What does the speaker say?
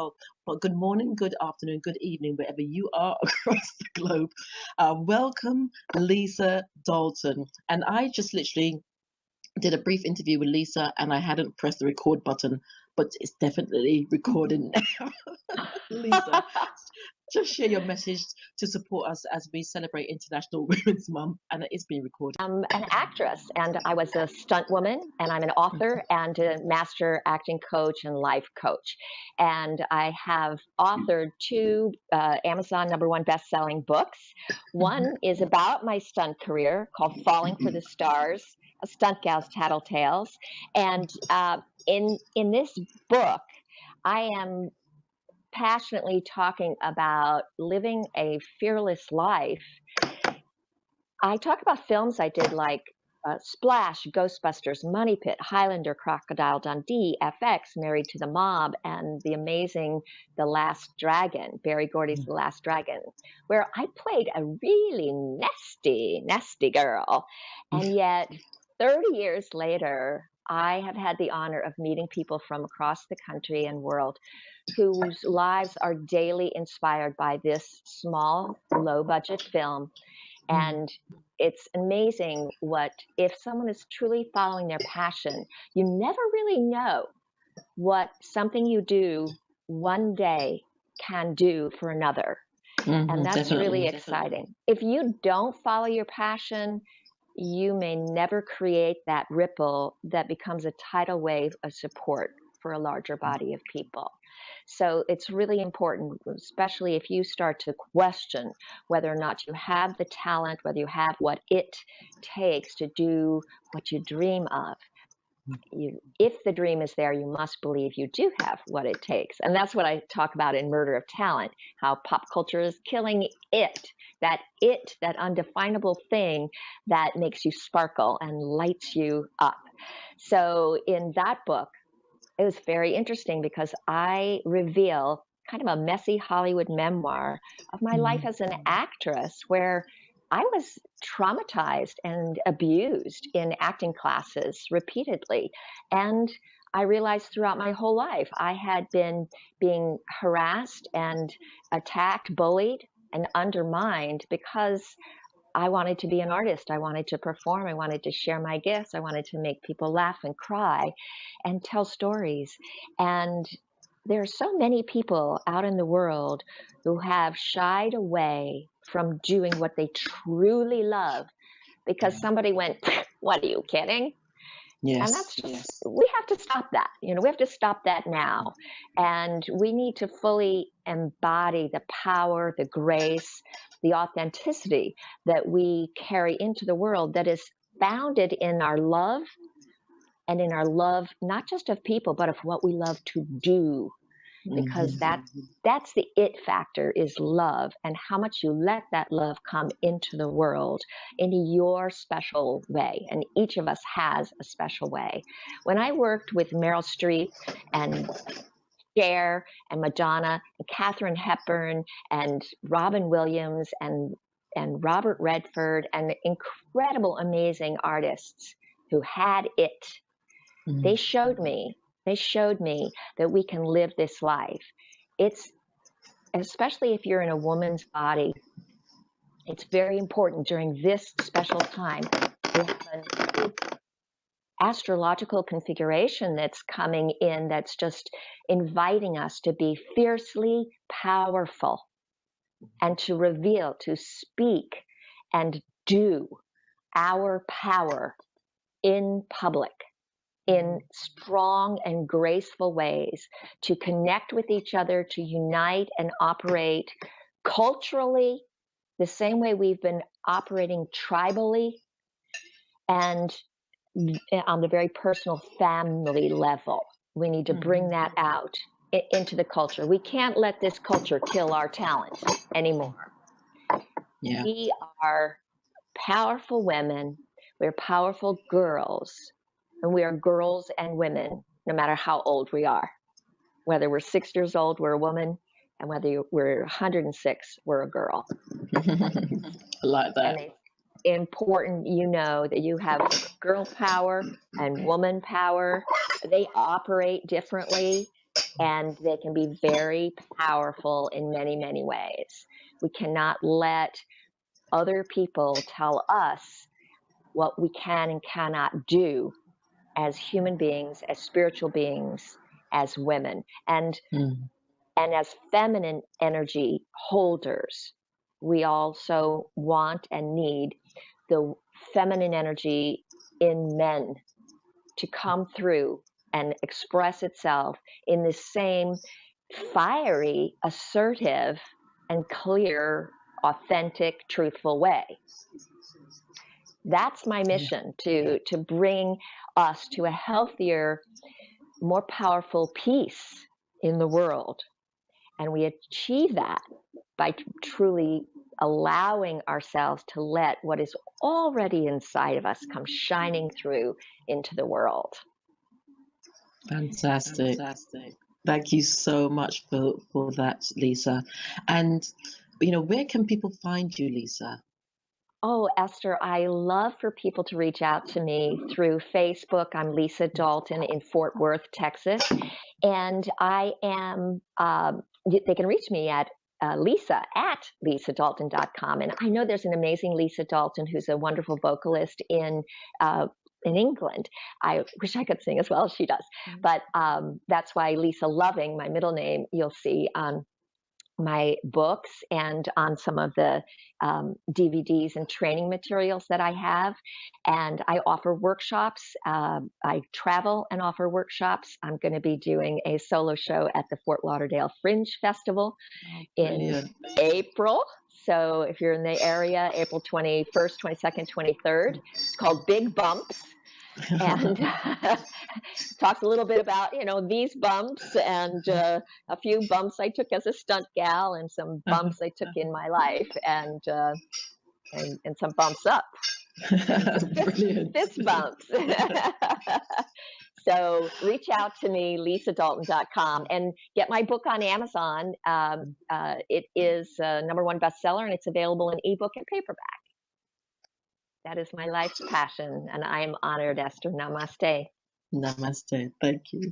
Well, good morning, good afternoon, good evening, wherever you are across the globe. Welcome, Lisa Dalton. And I just literally did a brief interview with Lisa, and I hadn't pressed the record button, but it's definitely recording now. Lisa, just share your message to support us as we celebrate International Women's Month, and it is being recorded. I'm an actress, and I was a stunt woman, and I'm an author and a master acting coach and life coach. And I have authored two Amazon #1 best-selling books. One is about my stunt career called Falling for the Stars, a stunt gal's tattletales. And in this book, I am passionately talking about living a fearless life. I talk about films I did like Splash, Ghostbusters, Money Pit, Highlander, Crocodile Dundee, FX, Married to the Mob, and the amazing The Last Dragon, Barry Gordy's The Last Dragon, where I played a really nasty girl. And yet, 30 years later, I have had the honor of meeting people from across the country and world whose lives are daily inspired by this small, low-budget film. And it's amazing if someone is truly following their passion, you never really know what something you do one day can do for another. And that's really exciting. If you don't follow your passion, you may never create that ripple that becomes a tidal wave of support for a larger body of people. So it's really important, especially if you start to question whether or not you have the talent, whether you have what it takes to do what you dream of. If the dream is there, you must believe you do have what it takes. And that's what I talk about in Murder of Talent, how pop culture is killing that undefinable thing that makes you sparkle and lights you up. So in that book, it was very interesting because I reveal kind of a messy Hollywood memoir of my life as an actress, where I was traumatized and abused in acting classes repeatedly. And I realized throughout my whole life, I had been being harassed and attacked, bullied, and undermined because I wanted to be an artist. I wanted to perform. I wanted to share my gifts. I wanted to make people laugh and cry and tell stories. And there are so many people out in the world who have shied away from doing what they truly love because somebody went, "What, are you kidding?" Yes. And that's just, we have to stop that. We have to stop that now. And we need to fully embody the power, the grace, the authenticity that we carry into the world that is founded in our love, and in our love, not just of people, but of what we love to do. Because that's the it factor, is love, and how much you let that love come into the world in your special way. And each of us has a special way. When I worked with Meryl Streep and Cher and Madonna and Katharine Hepburn and Robin Williams and Robert Redford and incredible, amazing artists who had it, they showed me that we can live this life. It's, especially if you're in a woman's body, it's very important during this special time. We have an astrological configuration that's coming in that's just inviting us to be fiercely powerful and to reveal, to speak and do our power in public, in strong and graceful ways, to connect with each other, to unite and operate culturally the same way we've been operating tribally, and on the very personal family level. We need to bring that out into the culture. We can't let this culture kill our talent anymore. Yeah. We are powerful women. We're powerful girls. And we are girls and women, no matter how old we are. Whether we're 6 years old, we're a woman. And whether we're 106, we're a girl. I like that. And it's important, that you have girl power and woman power. They operate differently. and they can be very powerful in many, many ways. We cannot let other people tell us what we can and cannot do as human beings, as spiritual beings, as women, and as feminine energy holders. We also want and need the feminine energy in men to come through and express itself in the same fiery, assertive, and clear, authentic, truthful way. That's my mission, to bring us to a healthier, more powerful peace in the world. And we achieve that by truly allowing ourselves to let what is already inside of us come shining through into the world. Fantastic. Thank you so much for that, Lisa. And, where can people find you, Lisa? Oh, Esther, I love for people to reach out to me through Facebook. I'm Lisa Dalton in Fort Worth, Texas. And I am, they can reach me at Lisa@lisadalton.com. And I know there's an amazing Lisa Dalton who's a wonderful vocalist in England. I wish I could sing as well as she does. But that's why Lisa Loving, my middle name, you'll see on my books and on some of the DVDs and training materials that I have. And I offer workshops. I travel and offer workshops. I'm going to be doing a solo show at the Fort Lauderdale Fringe Festival in April. So if you're in the area, April 21st, 22nd, 23rd, it's called Big Bumps. And talks a little bit about, these bumps and a few bumps I took as a stunt gal and some bumps I took in my life and some bumps up. Fist bumps. So reach out to me, lisadalton.com, and get my book on Amazon. It is a #1 bestseller, and it's available in ebook and paperback. That is my life's passion, and I am honored, Esther. Namaste. Namaste. Thank you.